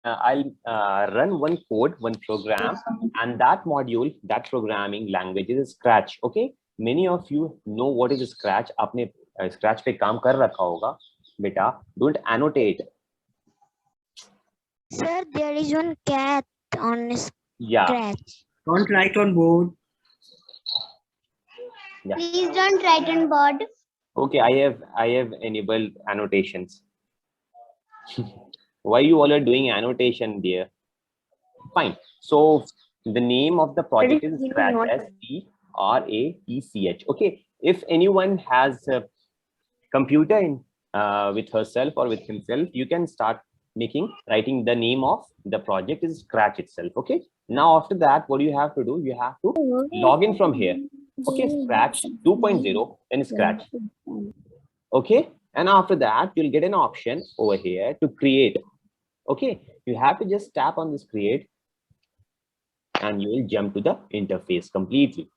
I'll run one code, one program, and that module, that programming language is Scratch. Okay, many of you know what is Scratch. आपने Scratch पे काम कर रखा होगा, बेटा. Don't annotate. Sir, there is one cat on Yeah. Scratch. Don't write on board. Yeah. Please don't write on board. Okay, I have enabled annotations. Why you all are doing annotation, dear? Fine. So the name of the project is Scratch. SCRATCH. Okay. If anyone has a computer in with herself or with himself, you can start writing the name of the project is Scratch itself. Okay. Now after that, what you have to do? You have to log in from here. Okay, Scratch 2.0 and Scratch. Okay, and after that you'll get an option over here to create. Okay, you have to just tap on this create and you will jump to the interface completely.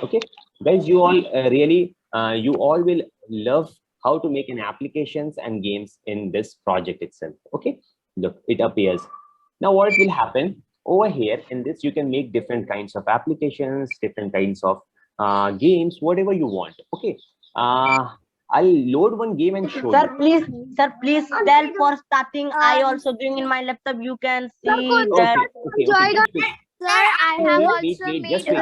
Okay, guys, you all you all will love how to make an applications and games in this project itself. Okay, look, it appears. Now what will happen over here in this, you can make different kinds of applications, different kinds of games, whatever you want. Okay, I'll load one game and show Sir, you. please tell for starting. I also doing in my laptop. You can see that. Okay, just wait. Sir, I have also Just made wait. a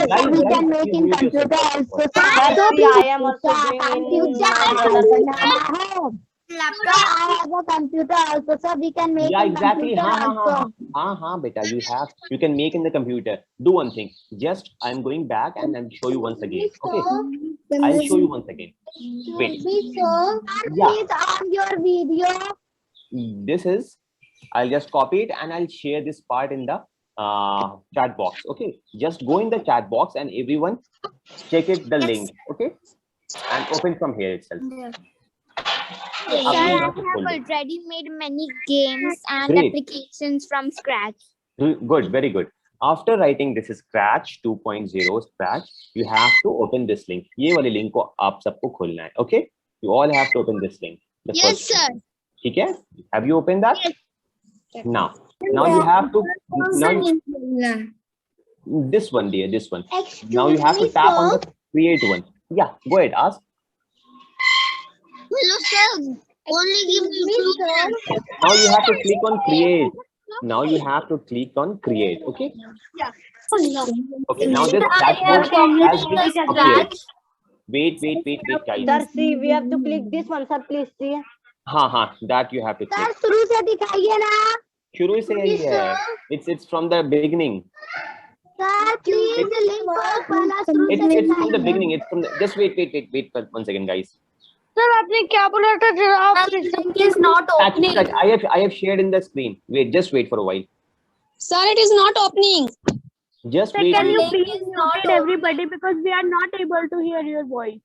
Guys, we can please make in mute yourself. computer also. Sir, see, I am also doing in my Laptop. I have a computer also, so we can make Yeah, in exactly. computer also. Beta, you can make in the computer. Do one thing. Just I'm going back and I'll show you once again. Okay, I'll show you once again. Wait. Yeah. Please on your video. This is, I'll just copy it and I'll share this part in the chat box. Okay, just go in the chat box and everyone check it, the link. Okay, and open from here itself. Sir, I have already made many games and applications from scratch. Good, very good. After writing this is Scratch 2.0 Scratch, you have to open this link. ये वाले link को आप सबको खोलना है. Okay, you all have to open this link. Yes, sir. ठीक है? Have you opened that? Yes. Now you have to this one, dear, this one. Now you have to tap on the create one. Yeah, go ahead, ask. Hello, sir. Only give me two. Now you have to click on create. Now you have to click on create. Okay. Okay. Now this dashboard has been appeared. Wait, guys. Sir, see, we have to click this one. Sir, please see. That you have to click. Sir, शुरू से दिखाइए ना. शुरू से ही है. It's from the beginning. Sir, please link It's from the beginning. It's from the. Just wait 1 second, guys. Sir, आपने क्या बोला था जरा? Link is not opening. I have shared in the screen. Just wait for a while. Sir, it is not opening. Just wait. Can you please note everybody because we are not able to hear your voice.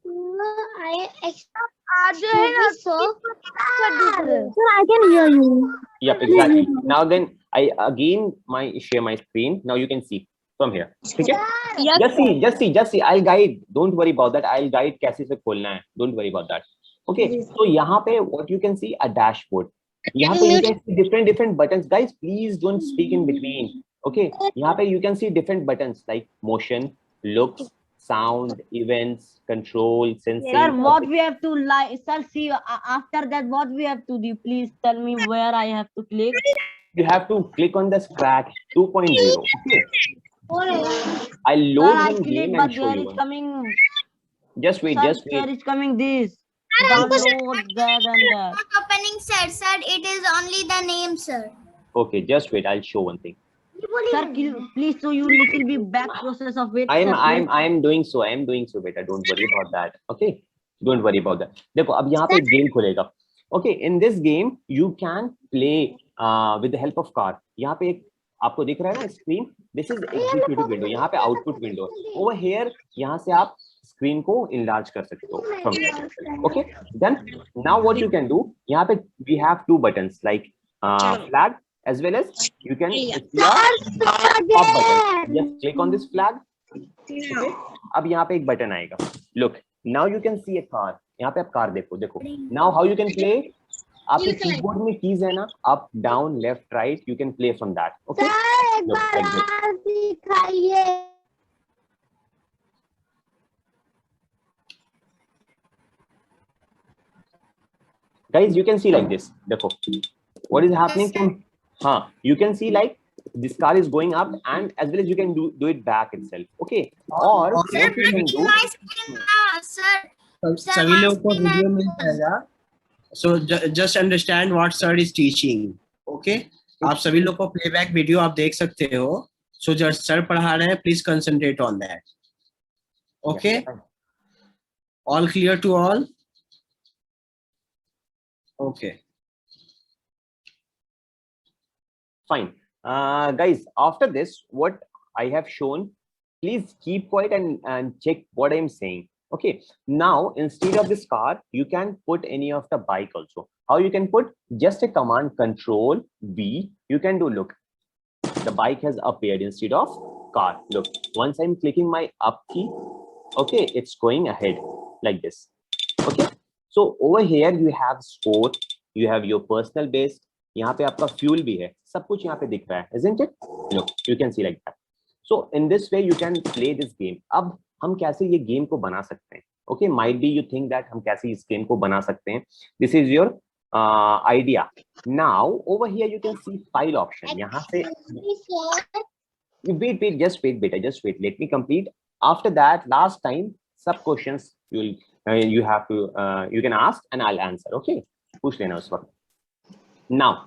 Sir, I can hear you. Yep, exactly. Now then, I again share my screen. Now you can see from here. Okay? Yes. Just see. I'll guide. Don't worry about that. I'll guide कैसे से खोलना है. Don't worry about that. Okay. So यहाँ पे what you can see a dashboard. यहाँ पे you can see different buttons. Guys, please don't speak in between. Okay. यहाँ पे you can see different buttons like motion, looks, sound, events, control, sensing. Sir, what we have to like? Sir, see after that what we have to do? Please tell me where I have to click. You have to click on the Scratch 2.0. Okay. I'll load one game and show you. Coming. Just wait. Sir, it's coming this. Download that and that. not opening, sir. Sir, it is only the name, sir. Okay, just wait. I'll show one thing. Sir, please show you little bit back process of it. I'm doing so. Beta. Don't worry about that. Okay. Don't worry about that. देखो अब यहाँ पे game खुलेगा. Okay. In this game, you can play with the help of car. यहाँ पे एक आपको दिख रहा है ना screen. This is executive window. यहाँ पे output window. Over here, यहाँ से आप screen को enlarge कर सकते हो from here. Okay. Then now what you can do? यहाँ पे we have two buttons like flag as well as you can pop button. Just click on this flag. Okay. अब यहाँ पे एक button आएगा. Look, now you can see a car. यहाँ पे आप कार देखो, देखो. Now how you can play? आपके कीबोर्ड में कीज है ना, up, down, left, right, you can play from that. Okay? Look, like this. Guys, you can see like this. देखो, what is happening? You can see like this car is going up, and as well as you can do it back itself. Okay? Or what you can do? सभी लोगों को video मिल जाएगा. So just understand what sir is teaching. Okay? आप सभी लोग को playback video आप देख सकते हो. So जो सर पढ़ा रहे हैं, please concentrate on that. Okay? All clear to all? Okay. Fine. Guys, after this, what I have shown, please keep quiet and check what I'm saying. Okay. Now, instead of this car, you can put any of the bike also. How you can put? Just a command, Control V. You can do, look, the bike has appeared instead of car. Look, once I'm clicking my up key, okay, it's going ahead like this. Okay. So over here you have sport, you have your personal based. यहाँ पे आपका fuel भी है, सब कुछ यहाँ पे दिख रहा है, isn't it? Look, you can see like that. So in this way you can play this game. अब हम कैसे ये गेम को बना सकते हैं? Okay, might be you think that हम कैसे इस गेम को बना सकते हैं? This is your idea. Now over here you can see file option. यहाँ से wait, just wait, beta, just wait. Let me complete. After that, last time sub questions you have to you can ask and I'll answer. Okay, पूछ लेना उस वक्त. Now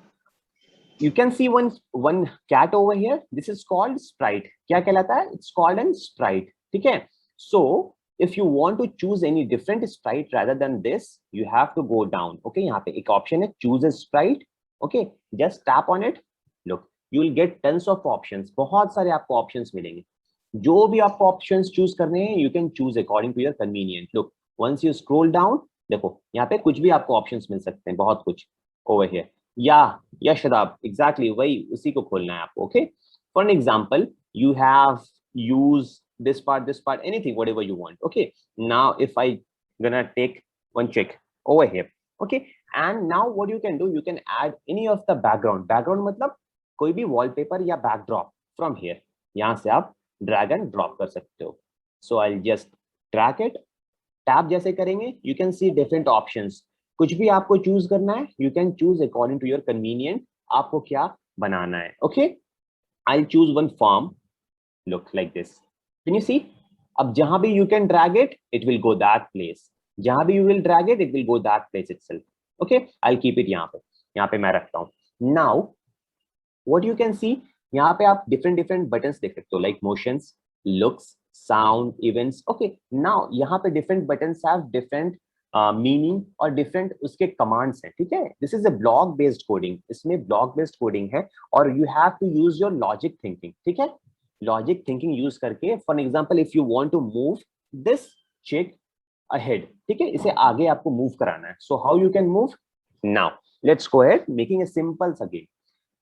you can see one cat over here. This is called sprite. क्या कहलाता है? It's called an sprite. ठीक है? So if you want to choose any different sprite rather than this, you have to go down. Okay, यहाँ पे एक option है choose a sprite. Okay, just tap on it. Look, you will get tons of options. बहुत सारे आपको options मिलेंगे. जो भी आपको options choose करने हैं, you can choose according to your convenience. Look, once you scroll down, देखो यहाँ पे कुछ भी आपको options मिल सकते हैं, बहुत कुछ over here. या शदाब, exactly वही उसी को खोलना है आपको. Okay, for an example, you have use this part, anything, whatever you want. Okay, now if I gonna take one check over here. Okay, and now what you can do, you can add any of the background मतलब कोई भी wallpaper या backdrop from here. यहाँ से आप drag and drop कर सकते हो. So I'll just drag it. Tap जैसे करेंगे, you can see different options. कुछ भी आपको चूज करना है, you can choose according to your convenient. आपको क्या बनाना है? Okay, I'll choose one form. Look like this. Can you see? अब जहां भी you can drag it, it will go that place. जहां भी you will drag it, it will go that place itself. Okay, I'll keep it यहाँ पे मैं रखता हूँ. Now, what you can see, यहाँ पे आप different buttons देख सकते हो, like motions, looks, sound, events. Okay, now यहाँ पे different buttons have different meaning और डिफरेंट उसके कमांड्स हैं. ठीक है, this is a block based coding. इसमें ब्लॉक बेस्ड कोडिंग है और you have to use your logic thinking. ठीक है, लॉजिक थिंकिंग यूज करके, for example if you want to move this chick ahead, ठीक है, इसे आगे आपको मूव कराना है. So how you can move? Now let's go ahead making a simple सा game.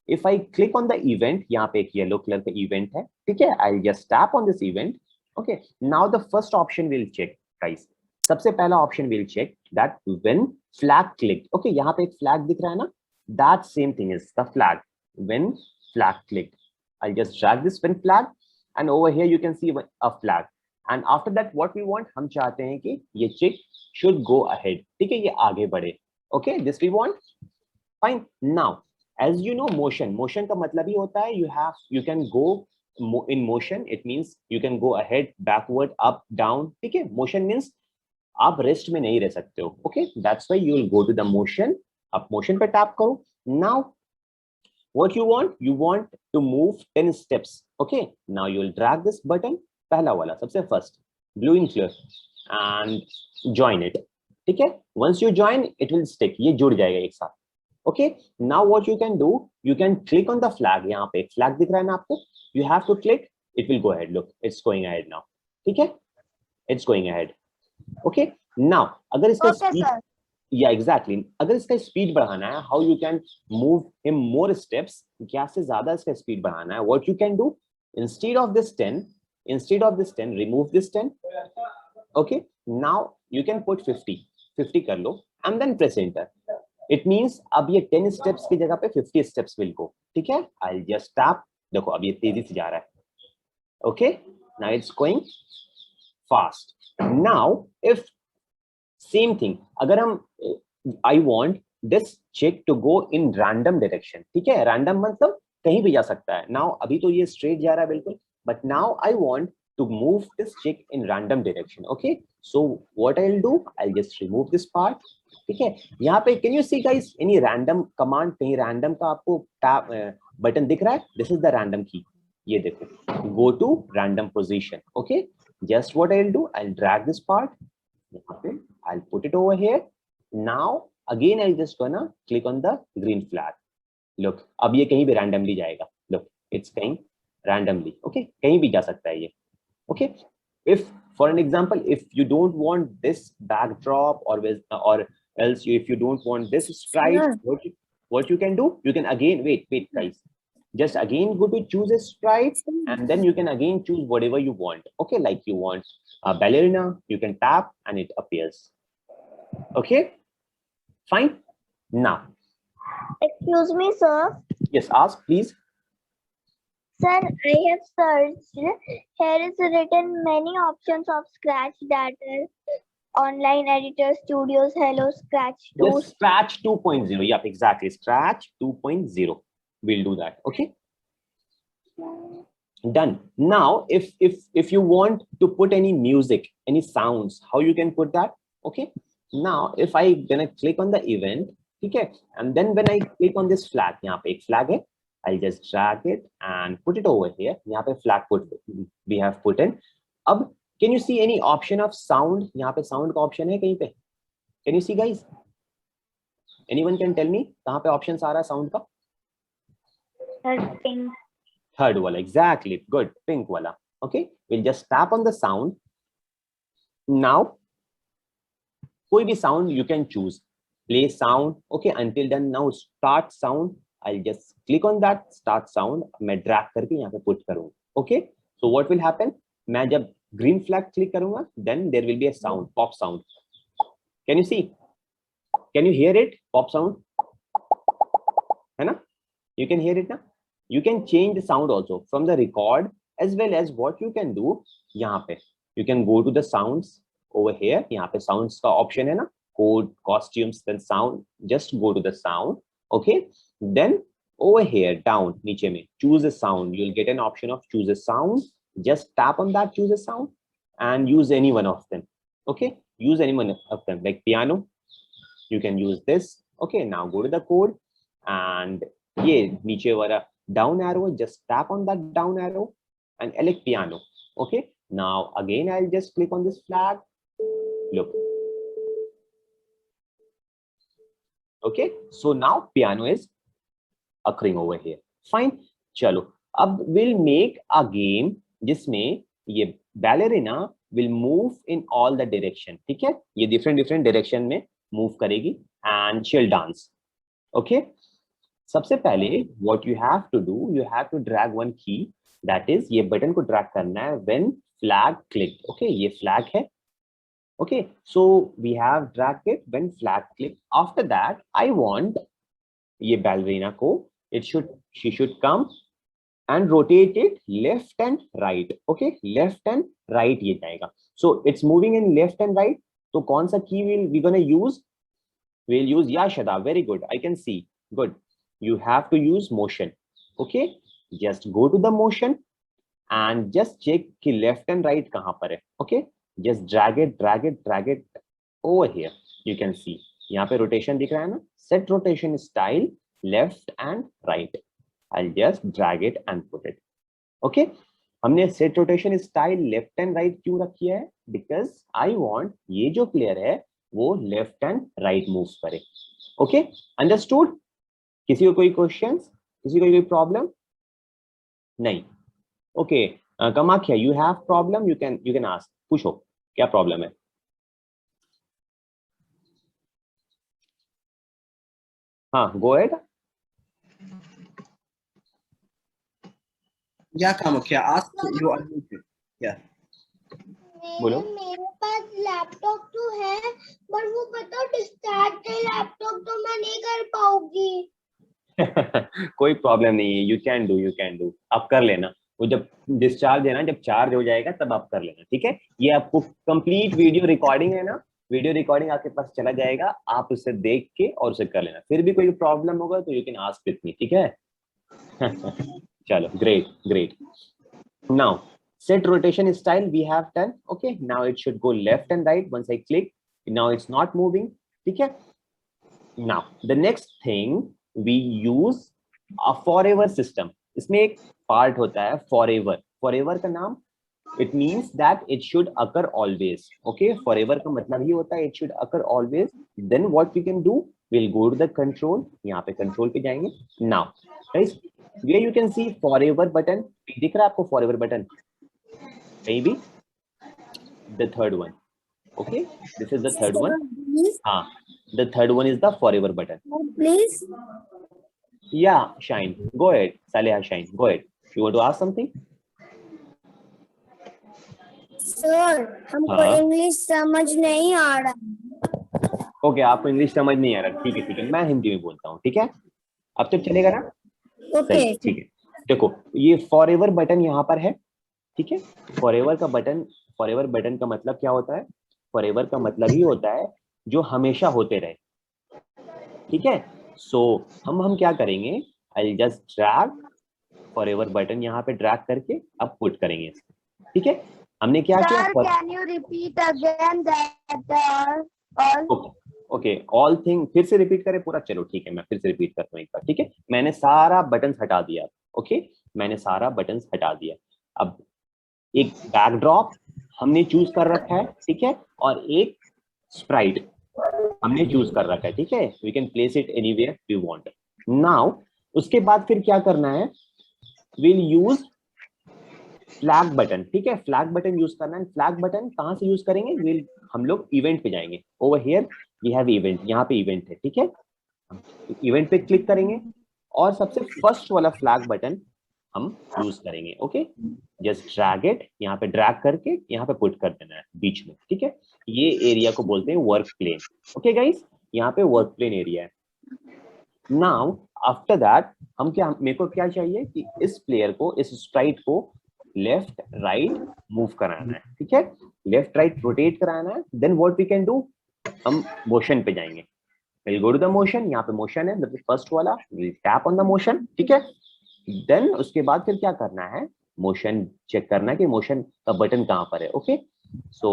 If I click on the event, यहाँ पे एक येलो कलर का इवेंट है. ठीक है, I just tap on this event. Okay, now the first option will check guys. सबसे पहला option will check that when flag clicked. Okay, यहाँ पे एक फ्लैग दिख रहा है ना, that same thing is the flag when flag clicked. I just drag this when flag and over here you can see a flag. And after that what we want, हम चाहते हैं कि ये चिक शुड गो अहेड. ठीक है, ये आगे बढ़े. Okay, this we want. Fine. Now as you know, motion का मतलब ही होता है you can go in motion. It means you can go ahead, backward, up, down. ठीक है, motion means आप रेस्ट में नहीं रह सकते हो. Okay, that's why you will go to the motion. आप मोशन पे टैप करो. Now what you want to move 10 steps. Okay, now you will drag this button, पहला वाला सबसे first blue in clear, and join it. ठीक है, once you join it will stick, ये जुड़ जाएगा एक साथ. Okay, now what you can do, you can click on the flag. यहाँ पे एक फ्लैग दिख रहा है ना आपको, you have to click, it will go ahead. Look, it's going ahead now. ठीक है, it's going ahead. Okay, now अगर इसका स्पीड, या एग्जैक्टली, अगर इसका स्पीड बढ़ाना है, how you can move him more steps, क्या से ज्यादा इसका स्पीड बढ़ाना है, what you can do, instead of this 10 remove this 10. Okay, now you can put 50 कर लो and then press enter. It means अब ये 10 steps की जगह पे 50 steps will go. ठीक है? I'll just tap. देखो अब ये तेजी से जा रहा है. Okay? Now it's going fast. Now if same thing, अगर हम I want this chick to go in random direction. ठीक है? Random मतलब कहीं भी जा सकता है. Now अभी तो ये straight जा रहा है बिल्कुल. But now I want to move this chick in random direction. Okay? So what I'll do? I'll just remove this part. ठीक है? यहाँ पे can you see guys any random command? कहीं random का आपको tab बटन दिख रहा है? This is the random key. ये देखो. Go to random position. Okay? Just what I'll do? I'll drag this part. यहाँ पे I'll put it over here. Now again I'll just gonna click on the green flag. Look, अब ये कहीं भी randomly जाएगा. Look, it's going randomly. Okay? कहीं भी जा सकता है ये. Okay? If for an example, if you don't want this backdrop or else if you don't want this sprite, what you can do? You can again wait guys. Just again go to choose a sprite and then you can again choose whatever you want. Okay, like you want a ballerina, you can tap and it appears. Okay, fine. Now, Excuse me, sir. yes, ask please. Sir, I have searched. Here is written many options of Scratch that are online editor studios. Hello, Scratch 2. Yes, Scratch 2.0. Yep, exactly. Scratch 2.0. We'll do that. Okay. Done. Now, if you want to put any music, any sounds, how you can put that? Okay. Now, if I gonna click on the event, okay, and then when I click on this flag, यहाँ पे एक flag है, I'll just drag it and put it over here. यहाँ पे flag we have put in. अब can you see any option of sound? यहाँ पे sound का option है कहीं पे? Can you see guys? Anyone can tell me कहाँ पे options आ रहा है sound का? Pink. Third wala, exactly. Good. Pink wala. Okay. We'll just tap on the sound. Now, koi bhi sound you can choose. Play sound. Okay. Until then, now start sound. I'll just click on that start sound. मैं drag करके यहाँ पे put करूँगा. Okay. So what will happen? मैं जब green flag click करूँगा, then there will be a sound, pop sound. Can you see? Can you hear it? Pop sound. है ना? You can hear it now. You can change the sound also from the record as well as what you can do यहाँ पे. You can go to the sounds over here. यहाँ पे sounds का option है ना, code, costumes, then sound. Just go to the sound. Okay. Then over here down नीचे में choose a sound. You'll get an option of choose a sound. Just tap on that choose a sound and use any one of them. Okay. Use any one of them like piano. You can use this. Okay. Now go to the code and ये नीचे वाला down arrow, just tap on that down arrow and elect piano. Okay. Now again, I'll just click on this flag. Look. Okay. So now piano is occurring over here. Fine. Chalo. Ab we'll make a game जिसमें ये ballerina will move in all the direction. ठीक है? ये different direction में move करेगी and she'll dance. Okay. सबसे पहले what you have to do, you have to drag one key, that is ये बटन को drag करना है when flag clicked. Okay, ये flag है. Okay, so we have dragged it when flag clicked. After that, I want ये ballerina को, she should come and rotate it left and right. Okay, left and right ये जाएगा. So it's moving in left and right. तो कौन सा key we gonna use? We'll use Yashada. Very good. I can see. Good. You have to use motion. Okay, just go to the motion and just check कि left and right कहाँ पर है. Okay, just drag it over here. You can see यहाँ पे rotation दिख रहा है ना, set rotation style left and right. I'll just drag it and put it. Okay, हमने set rotation style left and right क्यों रखी है? Because I want ये जो player है वो left and right move करे. Okay, understood? किसी को कोई क्वेश्चंस, किसी को कोई प्रॉब्लम नहीं? Okay, Kamakhya you have problem, you can ask, पूछो क्या प्रॉब्लम है? हाँ, go ahead. Yeah, Kamakhya, ask. You unmuted. Yeah. बोलो। मेरे पास लैपटॉप तो है, पर वो पता डिस्चार्ज है लैपटॉप, तो मैं नहीं कर पाऊंगी। कोई प्रॉब्लम नहीं है, यू कैन डू, आप कर लेना। वो जब डिस्चार्ज है ना, जब चार्ज हो जाएगा तब आप कर लेना, ठीक है। ये आपको कंप्लीट वीडियो रिकॉर्डिंग है ना, वीडियो रिकॉर्डिंग आपके पास चला जाएगा, आप उसे देख के और उसे कर लेना। फिर भी कोई प्रॉब्लम होगा तो you can ask with me, ठीक है। चलो, great. Now set rotation style we have done. Okay, now it should go left and right once I click. Now it's not moving, ठीक है। Now the next thing we use a forever system. इसमें एक part होता है forever का नाम, it means that it should occur always. Okay, forever का मतलब ये होता है it should occur always. Then what we can do, we'll go to the control, यहाँ पे control पे जाएंगे। Now guys, where you can see forever button, दिख रहा है आपको forever button? Maybe the third one. Okay, this is the third one. The third one is the forever button. Please. Yeah, Shine, go ahead. Saleha, Shine, go ahead. You want to ask something? Sir, हमको हाँ। English समझ नहीं आ रहा। Okay, आपको English समझ नहीं आ रहा, ठीक है, मैं हिंदी में बोलता हूँ, ठीक है। अब तक चलेगा ना? ओके, ठीक है। देखो, ये फॉरएवर बटन यहाँ पर है, ठीक है। फॉरएवर बटन का मतलब क्या होता है? फॉरएवर का मतलब ही होता है जो हमेशा होते रहे, ठीक है। सो हम क्या करेंगे, आई जस्ट ड्रैग फॉरएवर बटन, यहाँ पे ड्रैग करके अब पुट करेंगे, ठीक है। हमने क्या किया? Can you repeat again that okay, all thing फिर से रिपीट करें पूरा? चलो ठीक है, मैं फिर से रिपीट करता हूँ एक बार, ठीक है। मैंने सारा बटन हटा दिया, ओके, मैंने सारा बटन हटा दिया। अब एक बैकड्रॉप हमने चूज कर रखा है, ठीक है, और एक स्प्राइट हमने चूज कर रखा है, ठीक है। We can place it anywhere we want. Now उसके बाद फिर क्या करना है, विल यूज फ्लैग बटन, ठीक है। फ्लैग बटन यूज करना है। फ्लैग बटन कहां से यूज करेंगे? विल हम लोग इवेंट पे जाएंगे। Over here we have event, यहाँ पे इवेंट है, ठीक है। इवेंट पे क्लिक करेंगे और सबसे फर्स्ट वाला फ्लैग बटन हम यूज करेंगे, ओके। जस्ट ड्रैग इट, यहाँ पे ड्रैग करके यहाँ पे पुट कर देना है बीच में, ठीक है। ये एरिया को बोलते हैं वर्क प्लेन, ओके गाइस, यहाँ पे वर्क प्लेन एरिया है। नाउ आफ्टर दैट हम क्या, मेरे को क्या चाहिए कि इस प्लेयर को, इस स्प्राइट को लेफ्ट राइट मूव कराना है, ठीक है। लेफ्ट राइट रोटेट कराना है। Then what we can do, हम मोशन पे जाएंगे। Will go to the motion, यहाँ पे मोशन है, मतलब फर्स्ट वाला, will tap on the motion, ठीक है। देन उसके बाद फिर क्या करना है, मोशन चेक करना है कि मोशन का बटन कहाँ पर है, ओके। सो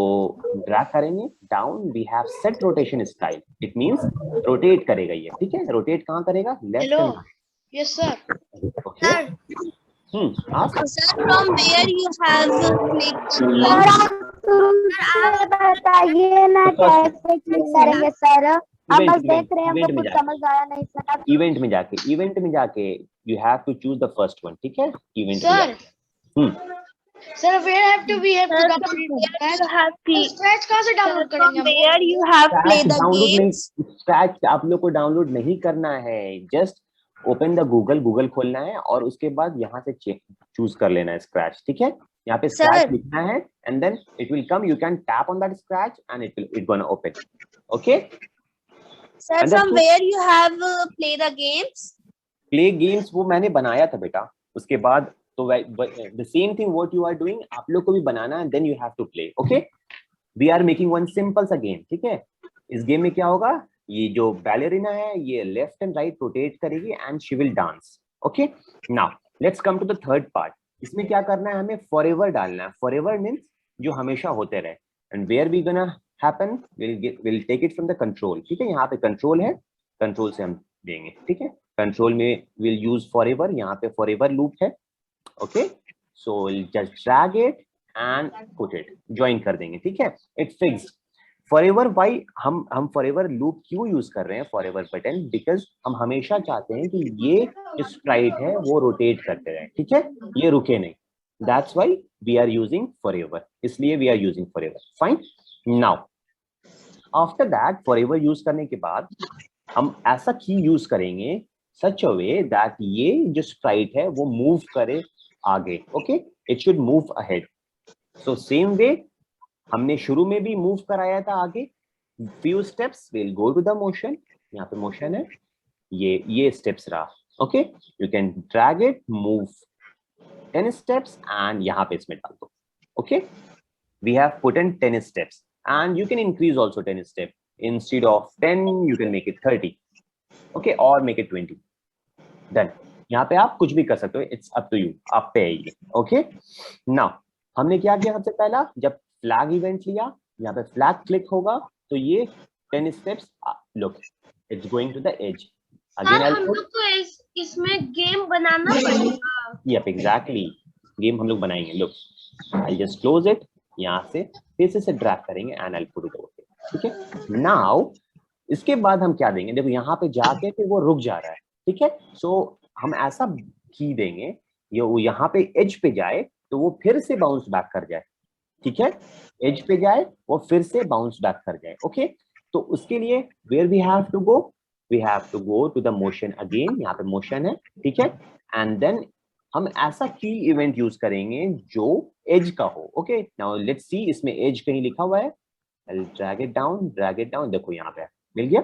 ड्रैग करेंगे down, we have set rotation style, it means rotate करेगा ये, ठीक है। रोटेट कहाँ करेगा? Left and right. Yes, sir. Okay, ask. Sir, from where you have clicked the link? आप बताइए ना कैसे क्लिक करेंगे सर? हम बस देख रहे हैं, हमको कुछ समझ आया नहीं सर। इवेंट में जाके you have to choose the first one, ठीक है। Event Sir. Sir, where have to we have to download? Scratch कहाँ से डाउनलोड करेंगे? Where you have play the games? Scratch आप लोग को डाउनलोड नहीं करना है, जस्ट ओपन द गूगल खोलना है और उसके बाद यहाँ से चूज कर लेना है स्क्रैच, ठीक है। यहाँ पे स्क्रैच लिखना है and then it will come, you can tap on that scratch and it gonna open, okay. Sir, from where you have play the games? Play games वो मैंने बनाया था बेटा, उसके बाद तो the same thing what you are doing आप लोग को भी बनाना है, then you have to play, okay. We are making one simple सा गेम, ठीक है। इस गेम में क्या होगा, ये जो बैलेरिना है ये लेफ्ट एंड राइट रोटेट करेगी and she will dance, okay. Now let's come to the third part. इसमें क्या करना है, हमें फॉरएवर डालना है। फॉरएवर मींस जो हमेशा होते रहे, and where we gonna happen, will take it from the control, ठीक है। यहाँ पे कंट्रोल है, कंट्रोल से हम देंगे, ठीक है। कंट्रोल में विल यूज फॉरएवर, यहाँ पे फॉरएवर लूप है, okay. So just drag it and put it, join कर देंगे, ठीक है। It fixed forever. वाई हम फॉरएवर लूप क्यों यूज कर रहे हैं फॉरएवर बटन? बिकॉज हम हमेशा चाहते हैं कि ये जो स्प्राइट है वो रोटेट करते रहे, ठीक है, ये रुके नहीं। That's why we are using forever, इसलिए we are using forever, fine. Now after that forever use करने के बाद हम ऐसा की यूज करेंगे सच अ वे दैट ये जो स्प्राइट है वो मूव करे आगे, okay. It should move ahead. So same way हमने शुरू में भी मूव कराया था आगे, few steps we'll go to the motion, यहाँ पे motion है, ये steps रहा, okay, you can drag it, move 10 steps and यहाँ पे इसमें डाल दो, okay, we have put in 10 steps and you can increase also 10 steps, instead of 10 you can make it 30, okay, or make it 20, done. यहाँ पे आप कुछ भी कर सकते हो, it's up to you, आप पे है ये, okay. Now हमने क्या किया सबसे पहला, जब फ्लैग इवेंट लिया, यहाँ पे फ्लैग क्लिक होगा तो ये 10 steps, look it's going to the edge again. हम लोग को इसमें गेम बनाना पड़ेगा। Yep, exactly, गेम हम लोग बनाएंगे। look I'll just close it, यहाँ से फिर से ड्रैग करेंगे and I'll put it over here, ठीक है। now इसके बाद हम क्या देंगे, देखो यहाँ पे जाके फिर वो रुक जा रहा है, ठीक है। सो हम ऐसा की देंगे ये वो यहाँ पे एज पे जाए तो वो फिर से बाउंस बैक कर जाए, ठीक है, एज पे जाए वो फिर से बाउंस बैक कर जाए, ओके। तो उसके लिए where we have to go to the motion again, यहाँ पे मोशन है, ठीक है, एंड देन हम ऐसा की इवेंट यूज करेंगे जो एज का हो, ओके। नाउ लेट्स सी, इसमें एज कहीं लिखा हुआ है, I'll drag it down, देखो यहाँ पे मिल गया,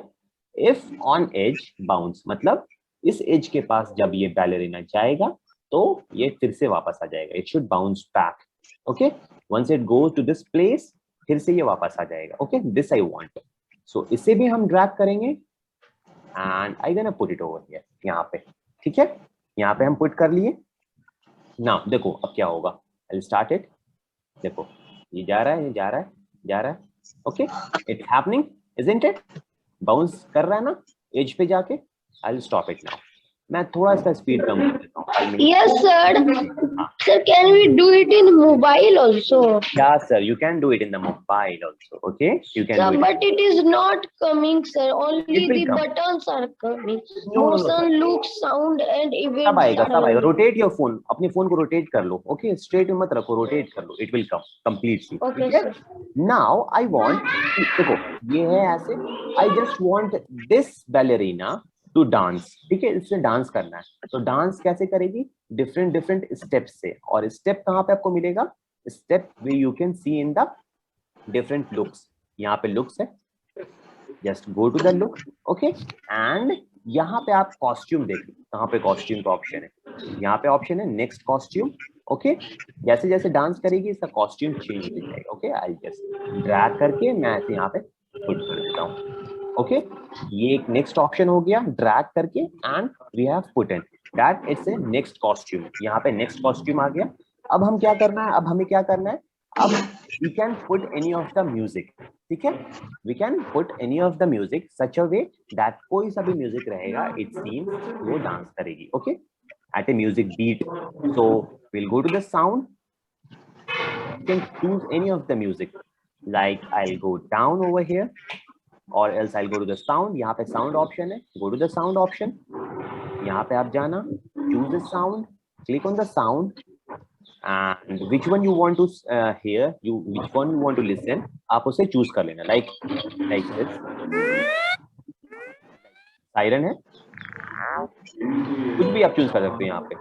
इफ ऑन एज बाउंस, मतलब इस एज के पास जब ये बैलरीना जाएगा तो ये फिर से वापस आ जाएगा, it should bounce back, okay. Once it goes to this place फिर से ये वापस आ जाएगा, okay, this I want. So इसे भी हम ड्रैग करेंगे and I gonna put it over here, यहाँ पे, ठीक है, यहाँ पे हम पुट कर लिए। नाउ देखो अब क्या होगा, आई स्टार्ट इट, देखो ये जा रहा है, ये जा रहा है, okay, it's happening, isn't it, bounce कर रहा है ना एज पे जाके। I'll stop it now. मैं थोड़ा सा स्पीड कम कर देता हूँ। Yes, sir. Sir, can we do it in mobile also? Yeah, sir. You can do it in the mobile also. Okay, you can Sir, do it. but it is not coming, sir. Only It will the come. buttons are coming. No, Motion, look, sound, and सब events आएगा, are सब आएगा। only. Rotate your phone, अपने phone को rotate कर लो, okay, straight में मत रखो, रोटेट कर लो, it will come completely, Okay, ठीक है। sir. नाउ आई वांट, देखो ये है ऐसे, I just want this ballerina to dance, ठीक है, इससे डांस करना है। तो डांस कैसे करेगी, डिफरेंट स्टेप से, और स्टेप कहाँ पे आपको मिलेगा, step way you can see in the different looks, यहाँ पे लुक्स है, just go to the look, okay, and यहाँ पे आप कॉस्ट्यूम देखिए, कहाँ पे कॉस्ट्यूम का ऑप्शन है, यहाँ पे ऑप्शन है नेक्स्ट कॉस्ट्यूम, ओके। जैसे जैसे डांस करेगी इसका कॉस्ट्यूम चेंज हो जाएगा, ओके। आई जस्ट ड्रैग करके मैं ऐसे यहाँ पे पुट कर देता हूँ, ओके। ये एक नेक्स्ट ऑप्शन हो गया, ड्रैग करके and we have put in that it's a next costume, यहाँ पे नेक्स्ट कॉस्ट्यूम आ गया। अब हम क्या करना है, अब हमें क्या करना है, अब we can put any of the music, ठीक है, we can put any of the music such a way that कोई सा भी म्यूजिक रहेगा इट सीम्स वो डांस करेगी, okay, at a music beat. So we'll go to the sound, you can choose any of the music, like I'll go down over here or else I'll go to the sound, यहाँ पे sound option है, go to the sound option, यहाँ पे आप जाना, choose the sound, click on the sound and which one you want to hear, which one you want to listen, आप उसे choose कर लेना, like this, siren है, कुछ भी आप choose कर सकते हैं, यहाँ पे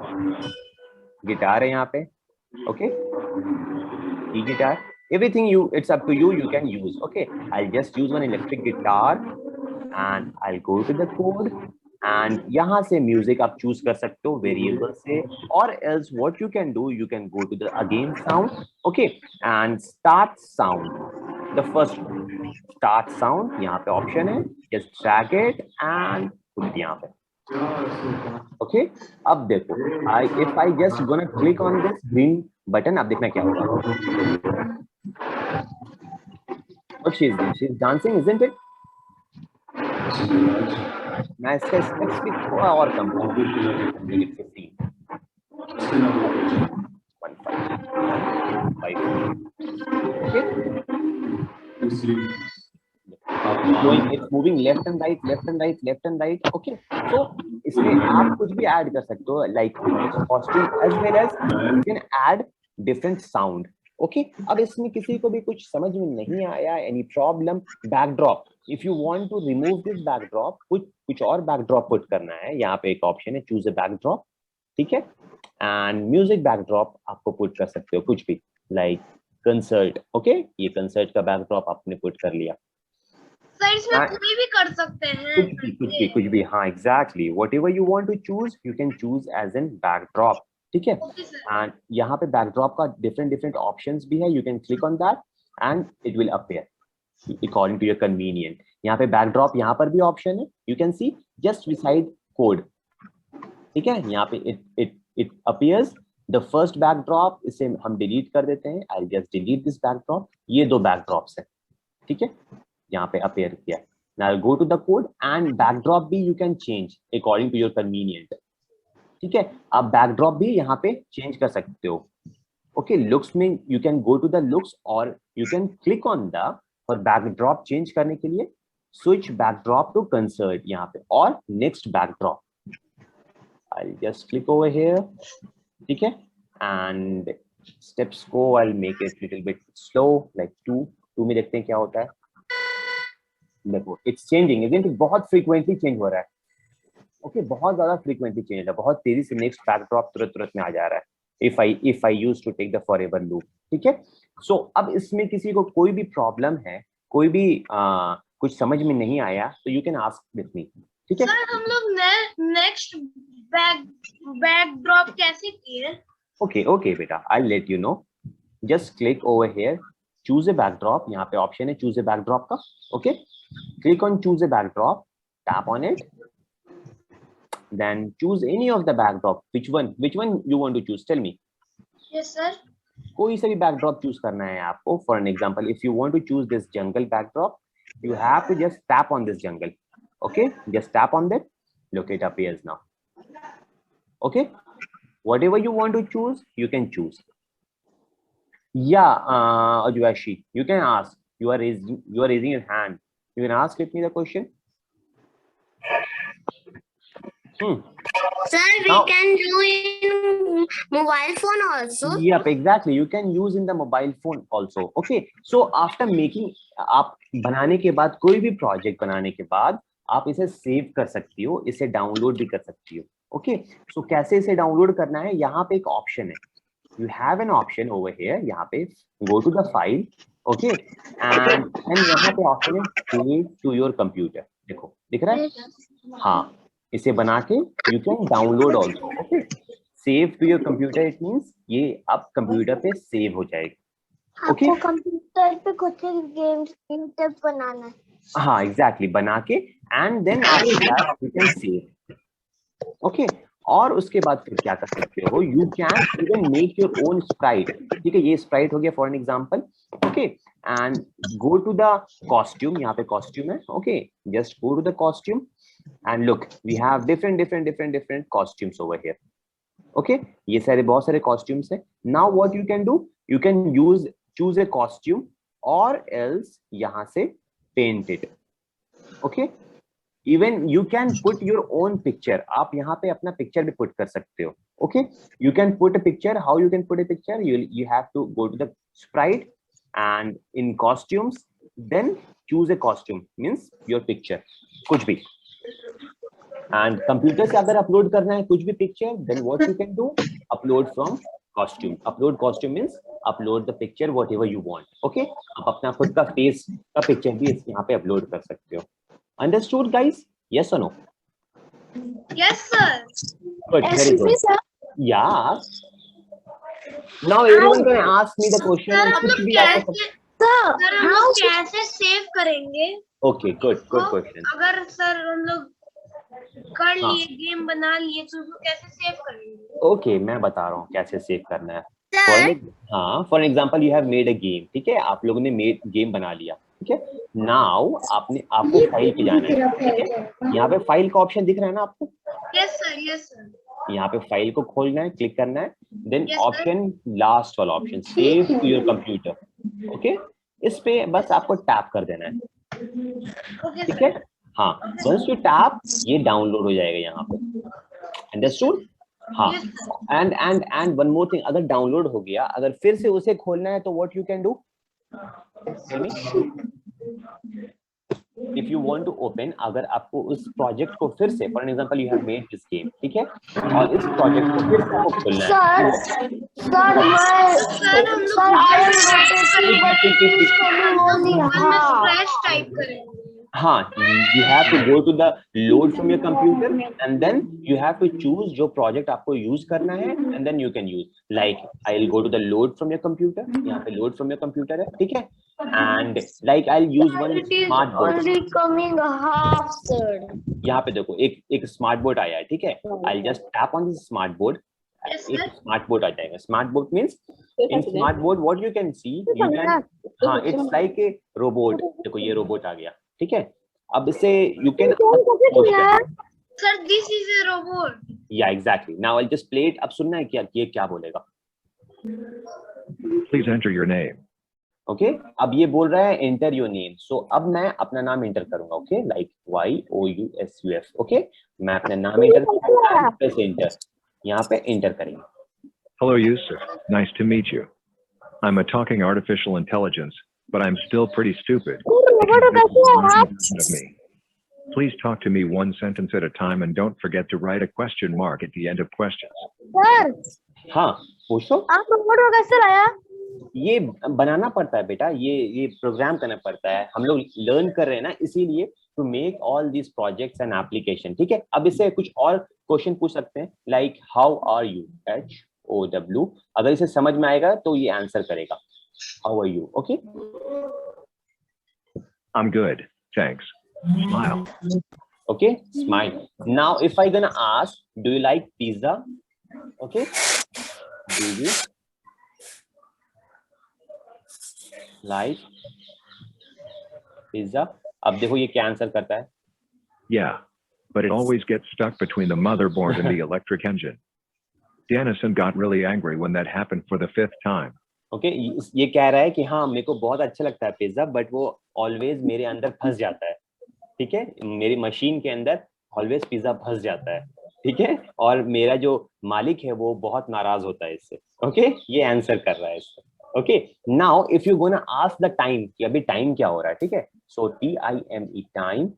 गिटार है, यहाँ पे, okay, E guitar, everything it's up to you, you can use, okay। I'll just use one electric guitar and I'll go to the code and यहाँ से music आप choose कर सकते हो variable से, or else what you can do, you can go to the again sound, okay, and start sound, the first one, start sound, यहाँ पे option है, just drag it and put it यहाँ पे, okay. अब देखो if I just gonna click on this green button, अब देखना क्या होगा, what she is doing, she is dancing, isn't it? मैं इसका स्टेप्स भी थोड़ा और कम करूंगा, 15 it's moving left and right, okay। so इसमें आप कुछ भी ऐड कर सकते हो, like costume as well as you can add different sound, okay। अब इसमें किसी को भी कुछ समझ में नहीं आया, any problem, backdrop, if you want to remove this backdrop, कुछ और backdrop put करना है, यहाँ पे एक ऑप्शन है choose a backdrop, ठीक है, and music backdrop आपको put कर सकते हो कुछ भी, like कंसर्ट. ओके, ये कंसर्ट का बैकड्रॉप आपने पुट कर लिया. सर इसमें कोई भी कर सकते हैं. कुछ भी. हाँ, exactly. Whatever you want to choose, you can choose as an backdrop. ठीक है. एंड यहाँ पे बैकड्रॉप का डिफरेंट ऑप्शंस भी है. You can click on that and it will appear according to your convenient. यहाँ पे बैकड्रॉप यहाँ पर भी ऑप्शन है. You can see just beside code. ठीक है. यहाँ पे it appears the first backdrop. इसे हम डिलीट कर देते हैं. I just delete this backdrop. ये 2 बैकड्रॉप्स है. ठीक है, यहाँ पे अपीयर किया. Now go to the code and backdrop भी you can change according to your convenient. ठीक है, आप बैकड्रॉप भी यहाँ पे चेंज कर सकते हो. ओके, लुक्स में you can go to the looks और you can click on the और बैकड्रॉप चेंज करने के लिए स्विच बैकड्रॉप टू कंसर्ट यहाँ पे और next backdrop. I just click over here. ठीक है, एंड स्टेप्स को I make it little bit slow like 2 में देखते हैं क्या होता है. देखो, इट्स चेंजिंग, इजंट इट? बहुत फ्रीक्वेंटली चेंज हो रहा है. ओके, बहुत ज्यादा फ्रीक्वेंटली चेंज हो रहा है. बहुत तेजी से नेक्स्ट बैकड्रॉप तुरंत में आ जा रहा है. If I use to take the forever loop. ठीक है. सो अब इसमें किसी को कोई भी प्रॉब्लम है, कोई भी कुछ समझ में नहीं आया, तो you can ask with me. ठीक है. सर हम लोग नेक्स्ट बैकड्रॉप कैसे किए? ओके बेटा, I let you know. Just click over here, choose a backdrop. यहाँ पे ऑप्शन है चूज ए बैकड्रॉप का. Okay, click on choose a backdrop, tap on it, then choose any of the backdrop. Which one you want to choose? Tell me. Yes sir. कोई सा भी backdrop choose करना है आपको. For an example, if you want to choose this jungle backdrop, you have to just tap on this jungle. Okay, just tap on that. Look, it appears now. Okay, whatever you want to choose, you can choose. Yeah, Ajwashi, you can ask. You are raising your hand. You can ask me the question. Sir, we can do in mobile phone also. Yep, exactly. You can use in the mobile phone also. Okay. So after making, आप बनाने के बाद, कोई भी project बनाने के बाद आप इसे सेव कर सकती हो, इसे डाउनलोड भी कर सकती हो. ओके, सो कैसे इसे डाउनलोड करना है? यहाँ पे एक ऑप्शन है. You have an option over here. यहाँ पे go to the file. Okay, and यहाँ पे ऑप्शन है सेव टू योर कंप्यूटर. देखो, दिख रहा है? हाँ, इसे बना के you can download also. Okay, save to your computer, it means ये अब कंप्यूटर पे सेव हो जाएगा. ओके, कंप्यूटर पे कुछ गेम्स बनाना है. हाँ, एग्जैक्टली, बना के and then after you can save. Okay, और उसके बाद फिर क्या कर सकते हो? You can even make your own sprite. ठीक है, ये स्प्राइट हो गया for an example. Okay, and go to the costume. यहाँ पे कॉस्ट्यूम है. Okay, just go to the costume and look, we have different costumes over here. Okay, ये सारे बहुत सारे कॉस्ट्यूम्स है. Now what you can do, you can choose a costume और else यहाँ से paint it. Okay, even you can put your own picture. आप यहाँ पे अपना पिक्चर भी पुट कर सकते हो. Okay, you can put a picture. How you can put a picture? You have to go to the sprite and in costumes, then choose a costume, means your picture, कुछ भी. And computer से अगर upload करना है कुछ भी picture, then what you can do, upload from costume. Upload costume means upload the picture whatever you want. Okay, आप अपना खुद का फेस का पिक्चर भी यहाँ पे अपलोड कर सकते हो. Understood, guys? Yes or no? Yes sir. Good, very good. Yeah. Now everyone can ask me the question. Sir हम लोग कैसे सेव करेंगे? Okay, good question. अगर सर हम लोग कर लिए, गेम बना लिए, तो उसको कैसे सेव करेंगे? Okay, मैं बता रहा हूँ कैसे सेव करना है. For example you have made a game. ठीक है, आप लोगों ने गेम बना लिया. ठीक है, नाउ आपको फाइल पे जाना है. ठीक है, यहाँ पे फाइल का ऑप्शन दिख रहा है ना आपको? Yes sir. यहाँ पे फाइल को खोलना है, क्लिक करना है, देन ऑप्शन लास्ट वाला option save to your computer. Okay, इस पे बस आपको टैप कर देना है. ठीक है, हाँ, वंस यू टैप ये डाउनलोड हो जाएगा यहाँ पे. अंडरस्टूड? हाँ, एंड वन मोर थिंग, अगर डाउनलोड हो गया, अगर फिर से उसे खोलना है तो what you can do? Tell me. If if you want to open, अगर आपको उस प्रोजेक्ट को फिर से, for example you have made this game, ठीक है, और इस प्रोजेक्ट को फिर से आपको खोलना है। हाँ, you have to go to the load from your computer and then you have to choose जो project आपको use करना है and then you can use. Like I'll go to the load from your computer. यहाँ पे load from your computer है, ठीक है? And like I'll use one smart board. Only coming half, sir. यहाँ पे देखो एक smart board आया है, ठीक है? I'll just tap on this smart board. एक smart board आ जाएगा. Smart board means in smart board what you can see, you can, हाँ, it's like a robot. देखो ये robot आ गया, ठीक है? अब इससे you can, Sir, this is a robot. yeah, exactly. Now I'll just play it. अब सुनना है क्या, ये क्या बोलेगा? Please enter your name. Okay, अब ये बोल रहा है enter your name. So अब मैं अपना नाम एंटर करूंगा, okay, like YOUSUF. Okay, मैं अपना नाम एंटर करूंगा, press enter. यहाँ पे एंटर करेंगे. Hello, Yusuf. Nice to meet you. I'm a talking artificial intelligence, but I'm still pretty stupid. Of me. Please talk to me one sentence at a time and don't forget to write a question mark at the end of questions. Sir, हाँ, पूछो. आप robot को कैसे लाया? ये बनाना पड़ता है बेटा, ये प्रोग्राम करना पड़ता है. हम लोग लर्न कर रहे हैं ना, इसीलिए to make all this projects and application. ठीक है, अब इससे कुछ और क्वेश्चन पूछ सकते हैं, like how are you, HOW. अगर इसे समझ में आएगा तो ये आंसर करेगा, how are you. Okay, I'm good, thanks. Smile. okay, smile. Now if I gonna ask, do you like pizza? Okay, do you like pizza? अब देखो ये क्या आंसर करता है. Yeah, but it always gets stuck between the motherboard and the electric engine. Dennison got really angry when that happened for the 5th time. Okay, ये कह रहा है कि हाँ मेरे को बहुत अच्छा लगता है पिज्जा, बट वो ऑलवेज मेरे अंदर फंस जाता है. ठीक है, मेरी मशीन के अंदर ऑलवेज पिज्जा फंस जाता है. ठीक है, और मेरा जो मालिक है वो बहुत नाराज होता है इससे. ओके, ये आंसर कर रहा है इससे. Okay, now if you gonna ask the time कि अभी टाइम क्या हो रहा है. ठीक है, सो TIME टाइम.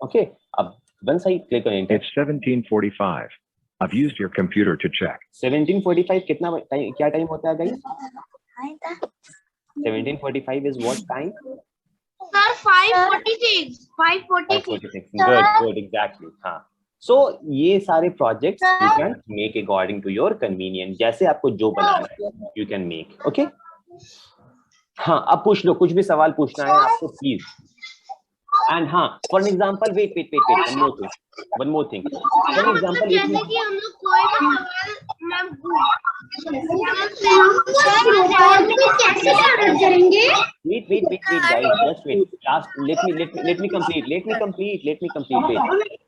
ओके, अब once I click on enter, It's 17:45. I've used your computer to check. 17:45 कितना टाइम, क्या टाइम होता है guys? 17:45 is what time? Sir, 5:46. 5:46. 5:46. Good, exactly. हाँ. So ये सारे projects you can make according to your convenience. जैसे आपको जो बनाना है, you can make. Okay? हाँ, अब पूछ लो, कुछ भी सवाल पूछना है आपको प्लीज. And हाँ, for an example, wait, one more thing. For an example, if जैसे कि हम लोग कोई भी सवाल मैम कैसे ऑर्डर करेंगे? wait, guys, just wait. Let me complete. Wait.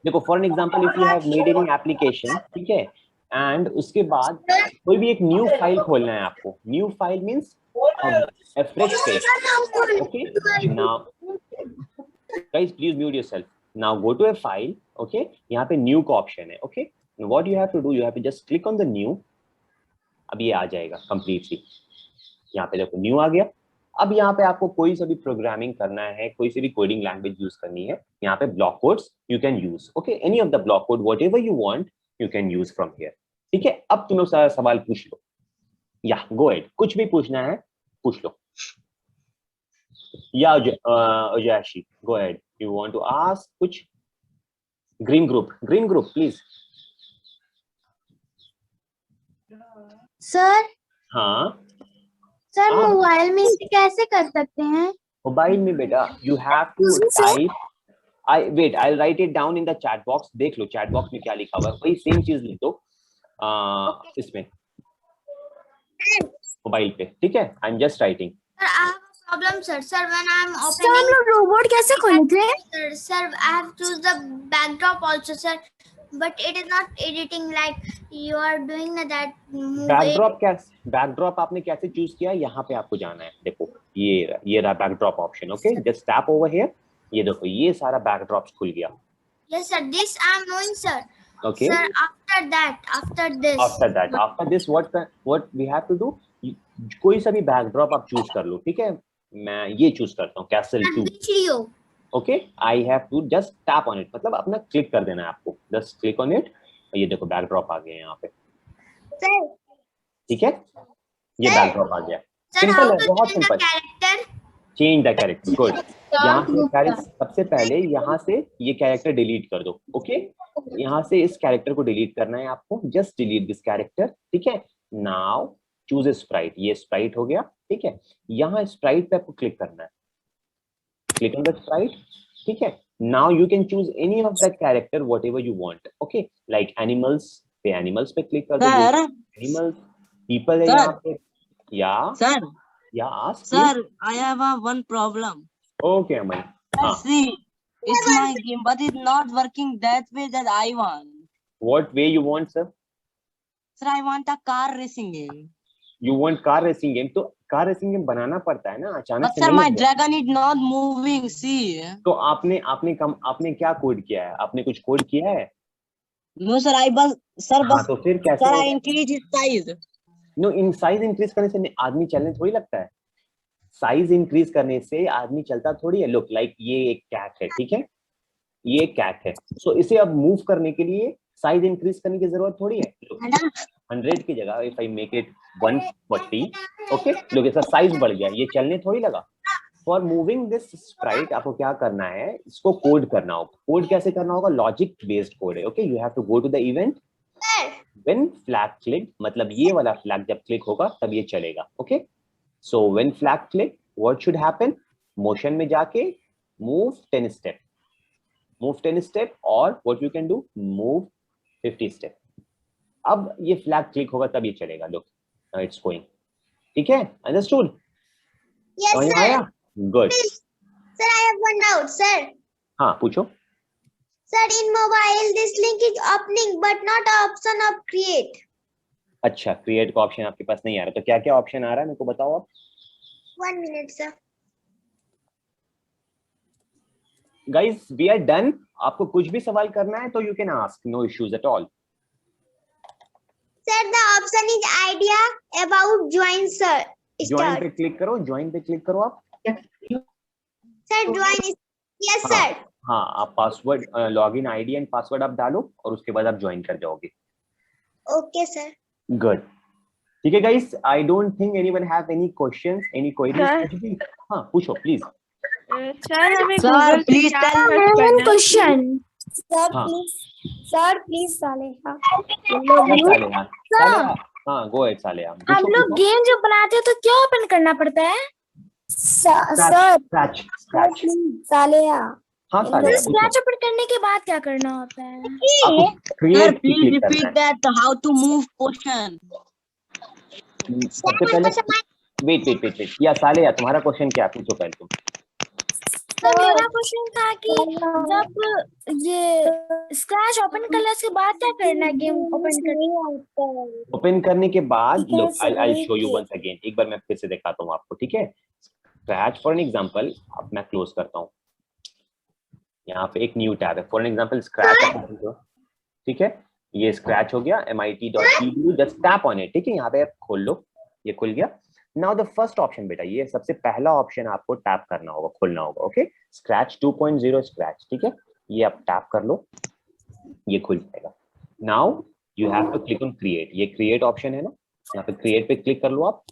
देखो, for an example, if you have made any application, ठीक है, and उसके बाद कोई भी एक new file खोलना है आपको. New file means a fresh page. Okay, now guys, please mute yourself. Now go to a file. Okay, यहाँ पे new का option है. Okay, what you have to do, you have to just click on the new. अब ये आ जाएगा completely. यहाँ पे देखो new आ गया. अब यहाँ पे आपको कोई सा भी प्रोग्रामिंग करना है, कोई सी भी कोडिंग लैंग्वेज यूज करनी है, यहाँ पे block codes you can use. Okay, any of the block code whatever you want you can use from here. ठीक है, अब तुम लोग सारा सवाल पूछ लो. या गो अहेड, कुछ भी पूछना है पूछ लो. या Ujashi, go ahead. You want to ask कुछ? Green group, please. सर, हाँ, सर मोबाइल में इसे कैसे कर सकते हैं? मोबाइल में बेटा you have to type. I'll write it down in the chat box. देख लो chat box में क्या लिखा हुआ है, वही सेम चीज लिख दो इसमें मोबाइल पे. ठीक है, I'm just writing. Sir, I have a problem, sir. Sir, when I'm sir हम opening, लोग रोबोट कैसे खोलते हैं? sir, I have to choose the backdrop also, sir. But it is not editing like you are doing that. Backdrop आपने कैसे choose किया? यहाँ पे आपको जाना है. देखो ये रहा backdrop option. Okay, just tap over here. ये देखो ये सारा बैकड्रॉप्स खुल गया. Yes, sir. This I am knowing, sir. Okay. Sir, after this, what we have to do? कोई सा भी बैकड्रॉप आप चूज कर लो. ठीक है, मैं ये चूज करता हूँ, castle 2. Okay, I have to just tap on it, मतलब अपना क्लिक कर देना है आपको, जस्ट क्लिक ऑन इट। ये देखो बैकड्रॉप आ गया यहाँ पे, सर ठीक है, ये Sir. बैकड्रॉप आ गया। सर हाउ सिंपल है, टू बहुत change the simple. Character? Change the character, good. यहाँ से guys, सबसे पहले यहाँ से ये कैरेक्टर डिलीट कर दो। ओके, यहाँ से इस कैरेक्टर को डिलीट करना है आपको, जस्ट डिलीट दिस कैरेक्टर, ठीक है। नाउ चूज ए स्प्राइट, ये स्प्राइट हो गया, ठीक है। यहाँ स्प्राइट पे आपको क्लिक करना है, क्लिक ऑन द स्प्राइट, ठीक है। Now you can choose any of the character what ever you want, okay, like animals पे, एनिमल्स पे क्लिक कर दो, सर एनिमल्स, पीपल है Sir. यहाँ पे, या sir, ask sir, I have one problem. Okay Aman, हाँ, See, it's my game, but it's not working that way that I want. what way you want sir? Sir, I want a car racing game. You want car racing game, तो car racing game बनाना पड़ता है ना, अचानक But से sir, नहीं my होगा। dragon is not moving. See. तो आपने क्या कोड किया है, आपने कुछ कोड किया है? No, sir, हाँ, बस तो फिर कैसे sir, I होगा? increase its size. नो, इन साइज इंक्रीज करने से आदमी चलने थोड़ी लगता है, साइज इंक्रीज करने से आदमी चलता थोड़ी है। लुक लाइक ये एक कैट है, ठीक है, ये एक कैट है, सो इसे अब मूव करने के लिए साइज इंक्रीज करने की जरूरत थोड़ी है। 100 की जगह if I make it 140, okay, लोग इसका साइज बढ़ गया, ये चलने थोड़ी लगा। फॉर मूविंग दिस स्प्राइट आपको क्या करना है, इसको कोड करना होगा। कोड कैसे करना होगा? लॉजिक बेस्ड कोड है, okay. You have to go to the event, when flag click, मतलब ये वाला फ्लैग जब क्लिक होगा तब ये चलेगा, okay. So when flag click what should happen, motion में जाके मूव 10 स्टेप, मूव 10 स्टेप, और what you can do, move 50 step. अब ये फ्लैग क्लिक होगा तब ये चलेगा, लुक इट्स गोइंग, ठीक है, अंडरस्टूड? Yes समझ में sir. आया? Good. Sir, I have one doubt, sir. हाँ पूछो। Sir, in mobile, this link is opening, but not option of create. अच्छा, क्रिएट का ऑप्शन आपके पास नहीं आ रहा, तो क्या क्या ऑप्शन आ रहा है मेरे को बताओ आप। 1 minute, sir. Guys we are done. आपको कुछ भी सवाल करना है तो you can ask, no issues at all. Sir, the option is idea about join, sir. Join Start. पे क्लिक करो, ज्वाइन पे क्लिक करो आप। Sir, join is yes, हाँ, sir. हाँ, आप password, login ID and password आप डालो और उसके बाद आप ज्वाइन कर जाओगे। Okay, sir. गुड, ठीक है guys, I don't think anyone have any questions, any queries. हाँ पूछो प्लीज। सर हमें Sir, गूगल से please क्या tell सर्च me करना है? क्वेश्चन हाँ सर प्लीज सालेहा सालेहा, सालेहा, हाँ गो एट सालेहा। हम लोग गेम जब बनाते हैं तो क्या ओपन करना पड़ता है सर? स्क्रैच, स्क्रैच, सालेहा हाँ सालेहा, स्क्रैच ओपन करने के बाद क्या करना होता है? आपको Sir, क्रिएट पे please क्लिक repeat करना है। that. How to move question? सबसे पहले वेट, या सालेहा तुम्हारा क्वेश्चन क्या है? पूछो पहले तुम। तो मेरा क्वेश्चन था कि जब ये स्क्रैच ओपन करने के बाद क्या करना है गेम ओपन करने? ओपन करने के बाद look I show you once again, एक बार मैं फिर से दिखाता हूँ आपको, ठीक है। स्क्रैच फॉर एन एग्जांपल, अब मैं क्लोज करता हूँ, यहाँ पे एक न्यू टैब है, फॉर एन एग्जांपल स्क्रैच, ठीक है, ये स्क्रैच हो गया mit.edu, just tap on it, ठीक है, यहाँ पे आप खोल लो, ये खुल गया। नाउ द फर्स्ट ऑप्शन बेटा, ये सबसे पहला ऑप्शन आपको टैप करना होगा, खोलना होगा, ओके, स्क्रैच 2.0 स्क्रैच, ठीक है, ये आप टैप कर लो, ये खुल जाएगा। Now you have to click on create, ये क्रिएट ऑप्शन है ना, यहाँ पे क्रिएट पे क्लिक कर लो आप,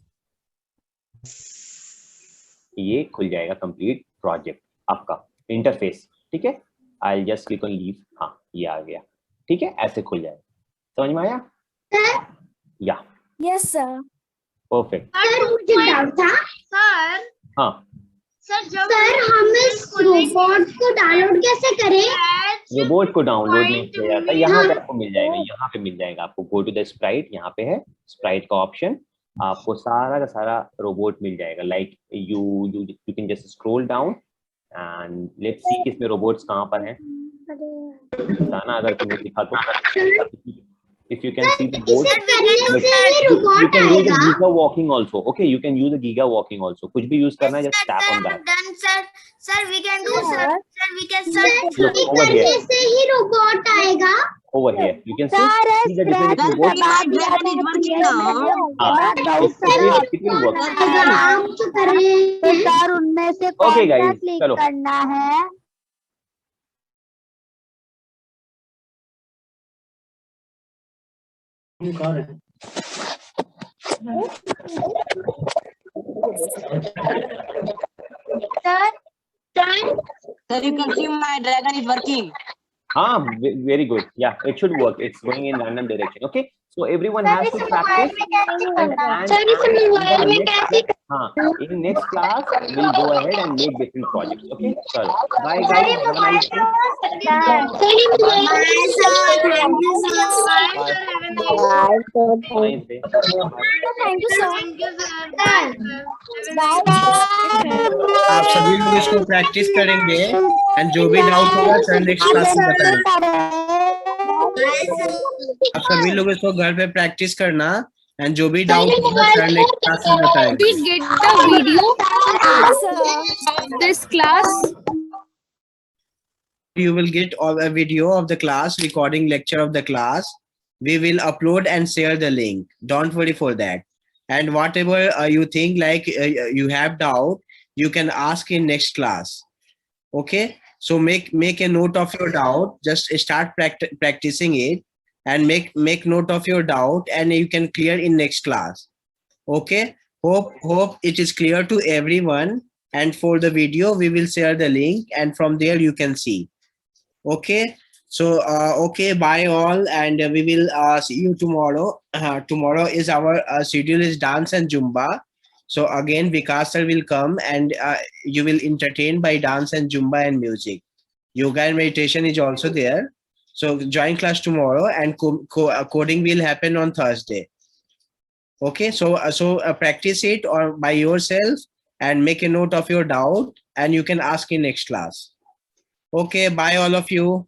ये खुल जाएगा कंप्लीट प्रोजेक्ट आपका इंटरफेस, ठीक है। I just click on leave, हाँ ये आ गया, ठीक है, ऐसे खुल जाएगा। समझ में आया? या यस सर। परफेक्ट। सर मुझे डाउट था सर। हाँ सर हम इस रोबोट को डाउनलोड कैसे करें? रोबोट को डाउनलोड नहीं किया जाता, यहाँ पे आपको मिल जाएगा, यहाँ पे मिल जाएगा आपको, गो टू द स्प्राइट, यहाँ पे है स्प्राइट का ऑप्शन, आपको सारा का सारा रोबोट मिल जाएगा। Like you can just scroll down and let's see कि इसमें रोबोट्स कहाँ पर हैं, बताना अगर तुम्हें दिखा तो। If you can see the board, you can use the Giga walking also. Okay, you can use the Giga walking also. कुछ भी use करना है, just tap on that. Done, sir. Sir, we can do, sir. Sir, we can search. Look over here. से ही robot आएगा। Over here, you can see the different Sir, robots. my dragon is working now. It will work. Sir उनमें से Okay, कौन सा guys, click चलो। करना है? Sir, Sir, you can see my dragon is working. Very good. Yeah, it should work. It's going in random direction. Okay. So everyone has to practice. In next class, we'll go ahead and make different projects. Okay. So bye guys. Have a nice day. Nice day. thank you, sir. आप सभी लोग इसको practice करेंगे and जो भी doubt होगा sir next class में बताएंगे। आप सभी लोग इसको घर पे प्रैक्टिस करना एंड जो भी डाउट होगा सर नेक्स्ट क्लास में बताएंगे। Get the video of this class. You will get a video of the class, recording lecture of the class. We will upload and share the link. Don't worry for that. And whatever you think like you have doubt, you can ask in next class. Okay. So make a note of your doubt. Just start practicing it and make note of your doubt, and you can clear in next class. Okay. Hope it is clear to everyone. And for the video, we will share the link, and from there you can see. Okay. So okay, bye all, and we will see you tomorrow. Tomorrow is our schedule is dance and Zumba. So again, Vikas sir will come, and you will entertain by dance and Zumba and music. Yoga and meditation is also there. So join class tomorrow, and coding will happen on Thursday. Okay, so practice it or by yourself and make a note of your doubt, and you can ask in next class. Okay, bye all of you.